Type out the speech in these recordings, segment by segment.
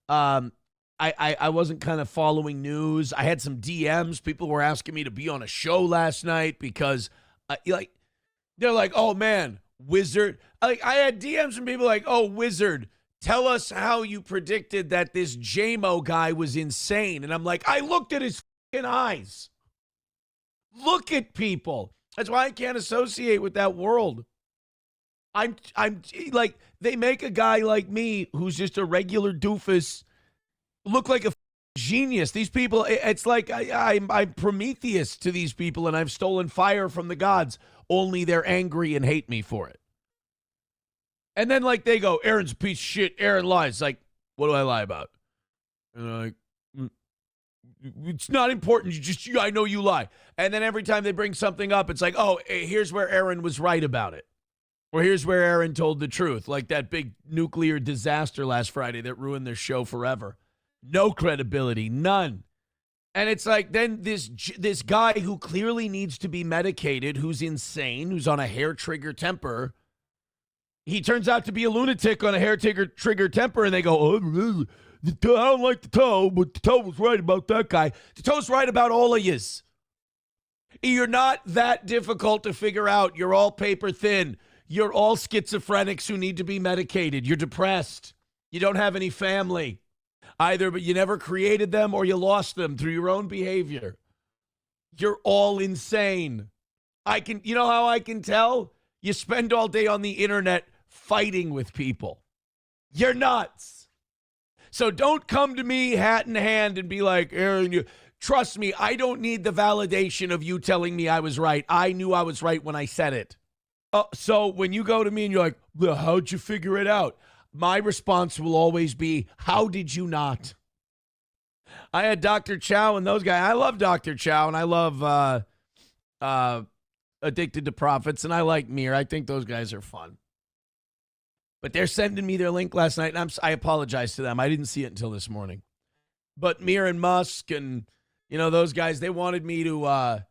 I wasn't kind of following news. I had some DMs. People were asking me to be on a show last night because, they're like, oh, man, Wizard. Like, I had DMs from people like, oh, Wizard, tell us how you predicted that this JMO guy was insane. And I'm like, I looked at his fucking eyes. Look at people. That's why I can't associate with that world. I'm like, they make a guy like me who's just a regular doofus look like a genius. These people, it's like I'm Prometheus to these people, and I've stolen fire from the gods, only they're angry and hate me for it. And then, like, they go, Aaron's a piece of shit. Aaron lies. Like, what do I lie about? And I'm like, it's not important. I know you lie. And then every time they bring something up, it's like, oh, here's where Aaron was right about it. Or here's where Aaron told the truth. Like that big nuclear disaster last Friday that ruined their show forever. No credibility, none. And it's like then this guy who clearly needs to be medicated, who's insane, who's on a hair trigger temper, he turns out to be a lunatic on a hair trigger temper, and they go, oh, I don't like the toe, but the toe was right about that guy. The toe's right about all of yous. You're not that difficult to figure out. You're all paper thin. You're all schizophrenics who need to be medicated. You're depressed. You don't have any family. Either, but you never created them or you lost them through your own behavior. You're all insane. You know how I can tell? You spend all day on the internet fighting with people. You're nuts. So don't come to me hat in hand and be like, Aaron, trust me, I don't need the validation of you telling me I was right. I knew I was right when I said it. So when you go to me and you're like, well, how'd you figure it out? My response will always be, how did you not? I had Dr. Chow and those guys. I love Dr. Chow and I love Addicted to Profits and I like Mir. I think those guys are fun. But they're sending me their link last night and I apologize to them. I didn't see it until this morning. But Mir and Musk and, those guys, they wanted me to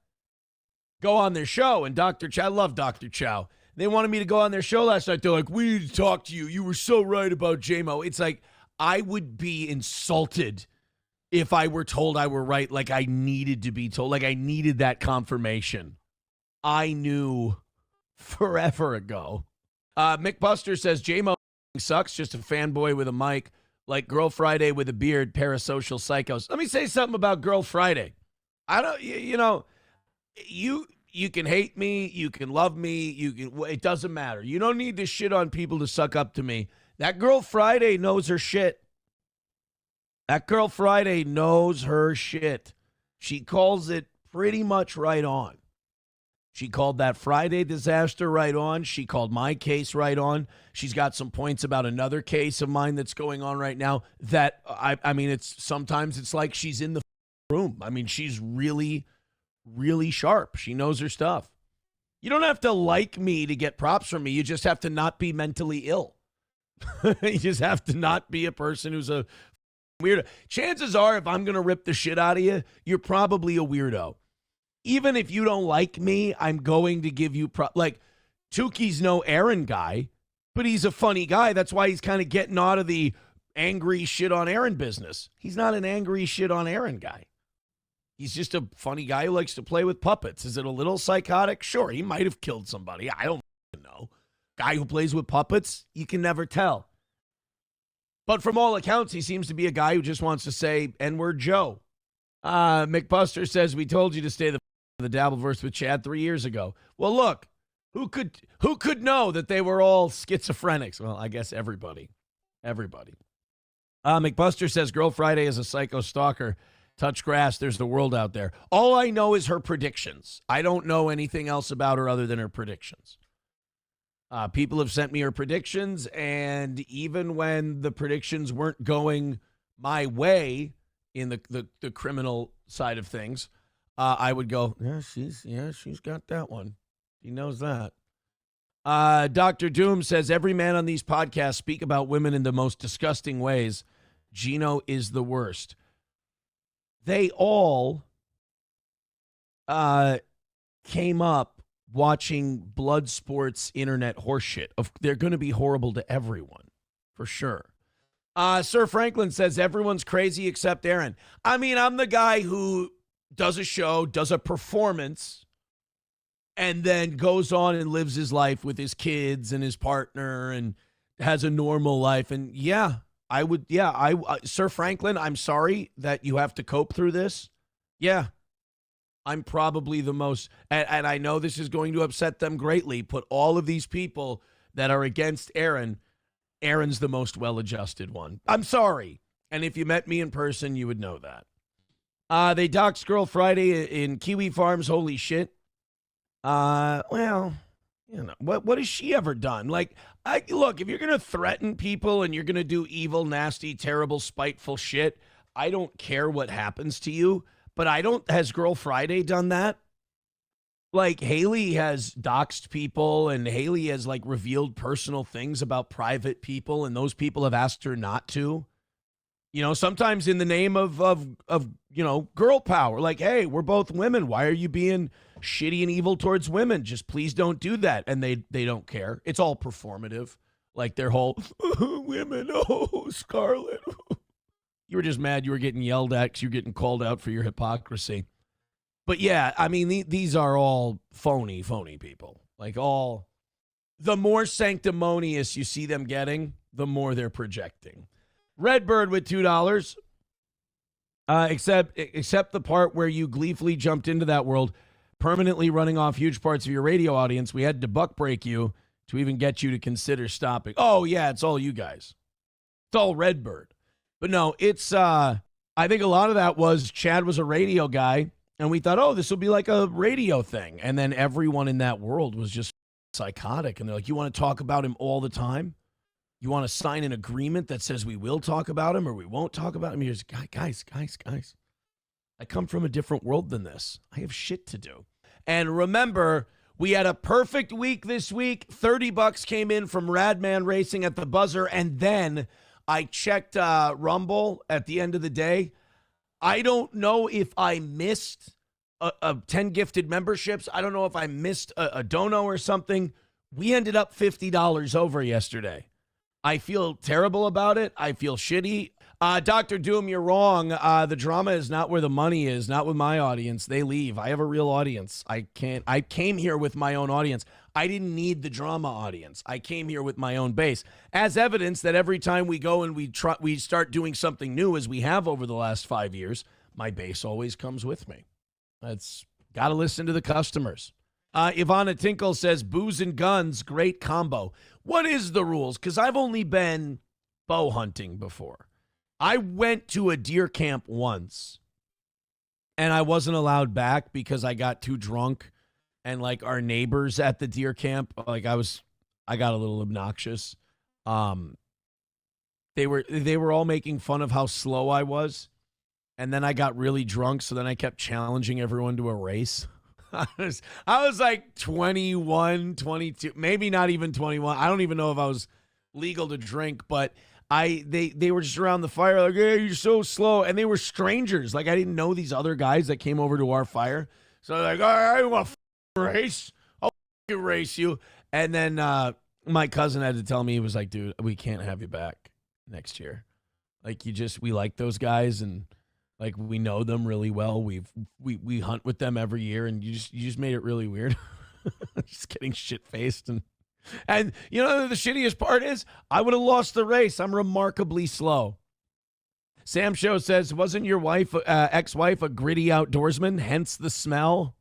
go on their show. And Dr. Chow, I love Dr. Chow. They wanted me to go on their show last night. They're like, we need to talk to you. You were so right about JMO. It's like, I would be insulted if I were told I were right, like I needed to be told, like I needed that confirmation. I knew forever ago. Mick Buster says, JMO sucks, just a fanboy with a mic, like GirlFriday with a beard, parasocial psychos. Let me say something about GirlFriday. I don't, you can hate me, you can love me, it doesn't matter. You don't need to shit on people to suck up to me. That GirlFriday knows her shit. That GirlFriday knows her shit. She calls it pretty much right on. She called that Friday disaster right on. She called my case right on. She's got some points about another case of mine that's going on right now that, I mean, sometimes it's like she's in the room. I mean, she's really sharp. She knows her stuff. You don't have to like me to get props from me. You just have to not be mentally ill. You just have to not be a person who's a weirdo. Chances are, if I'm going to rip the shit out of you, you're probably a weirdo. Even if you don't like me, I'm going to give you like Tukey's no Aaron guy, but he's a funny guy. That's why he's kind of getting out of the angry shit on Aaron business. He's not an angry shit on Aaron guy. He's just a funny guy who likes to play with puppets. Is it a little psychotic? Sure, he might have killed somebody. I don't know. Guy who plays with puppets, you can never tell. But from all accounts, he seems to be a guy who just wants to say N-word Joe. McBuster says, we told you to stay the Dabbleverse with Chad 3 years ago. Well, look, who could know that they were all schizophrenics? Well, I guess everybody. McBuster says, GirlFriday is a psycho stalker. Touch grass, there's the world out there. All I know is her predictions. I don't know anything else about her other than her predictions. People have sent me her predictions, and even when the predictions weren't going my way in the criminal side of things, I would go, she's got that one. He knows that. Dr. Doom says, every man on these podcasts speak about women in the most disgusting ways. Gino is the worst. They all came up watching blood sports internet horseshit. They're going to be horrible to everyone, for sure. Sir Franklin says everyone's crazy except Aaron. I mean, I'm the guy who does a show, does a performance, and then goes on and lives his life with his kids and his partner and has a normal life. And Sir Franklin, I'm sorry that you have to cope through this. Yeah, I'm probably the most, and I know this is going to upset them greatly, put all of these people that are against Aaron's the most well-adjusted one. I'm sorry. And if you met me in person, you would know that. They doxed GirlFriday in Kiwi Farms. Holy shit. Well, you know, what has she ever done? Like, look, if you're going to threaten people and you're going to do evil, nasty, terrible, spiteful shit, I don't care what happens to you. But has GirlFriday done that? Like, Haley has doxed people, and Haley has, like, revealed personal things about private people, and those people have asked her not to. You know, sometimes in the name of you know, girl power. Like, hey, we're both women. Why are you being shitty and evil towards women? Just please don't do that. And they don't care. It's all performative. Like, their whole, women, oh, Scarlett. You were just mad you were getting yelled at because you're getting called out for your hypocrisy. But yeah, I mean, these are all phony people. Like, the more sanctimonious you see them getting, the more they're projecting. Redbird with $2. Except the part where you gleefully jumped into that world, permanently running off huge parts of your radio audience. We had to buck break you to even get you to consider stopping. Oh, yeah, it's all you guys. It's all Redbird. But no, it's, I think a lot of that was Chad was a radio guy, and we thought, oh, this will be like a radio thing. And then everyone in that world was just psychotic. And they're like, you want to talk about him all the time? You want to sign an agreement that says we will talk about him or we won't talk about him? You're just, guys. I come from a different world than this. I have shit to do. And remember, we had a perfect week this week. $30 came in from Radman Racing at the buzzer, and then I checked Rumble at the end of the day. I don't know if I missed a 10 gifted memberships. I don't know if I missed a dono or something. We ended up $50 over yesterday. I feel terrible about it. I feel shitty. Dr. Doom, you're wrong. The drama is not where the money is, not with my audience. They leave. I have a real audience. I came here with my own audience. I didn't need the drama audience. I came here with my own base. As evidence that every time we go and we start doing something new, as we have over the last 5 years, my base always comes with me. That's got to listen to the customers. Ivana Tinkle says, booze and guns, great combo. What is the rules? Because I've only been bow hunting before. I went to a deer camp once, and I wasn't allowed back because I got too drunk, and like our neighbors at the deer camp, like I got a little obnoxious. They were all making fun of how slow I was, and then I got really drunk, so then I kept challenging everyone to a race. I was like 21, 22, maybe not even 21. I don't even know if I was legal to drink, but they were just around the fire like, hey, you're so slow. And they were strangers. Like, I didn't know these other guys that came over to our fire. So they're like, all right, I want to race. I'll race you. And then my cousin had to tell me, he was like, dude, we can't have you back next year. Like, we like those guys, and like, we know them really well. We hunt with them every year, and you just made it really weird. Just getting shit-faced. And you know, the shittiest part is I would have lost the race. I'm remarkably slow. Sam Show says, wasn't your ex-wife a gritty outdoorsman, hence the smell?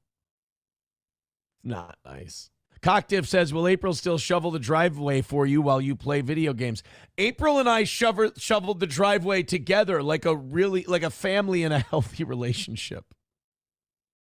Not nice. Cocktiff says, will April still shovel the driveway for you while you play video games? April and I shoveled the driveway together like a family in a healthy relationship.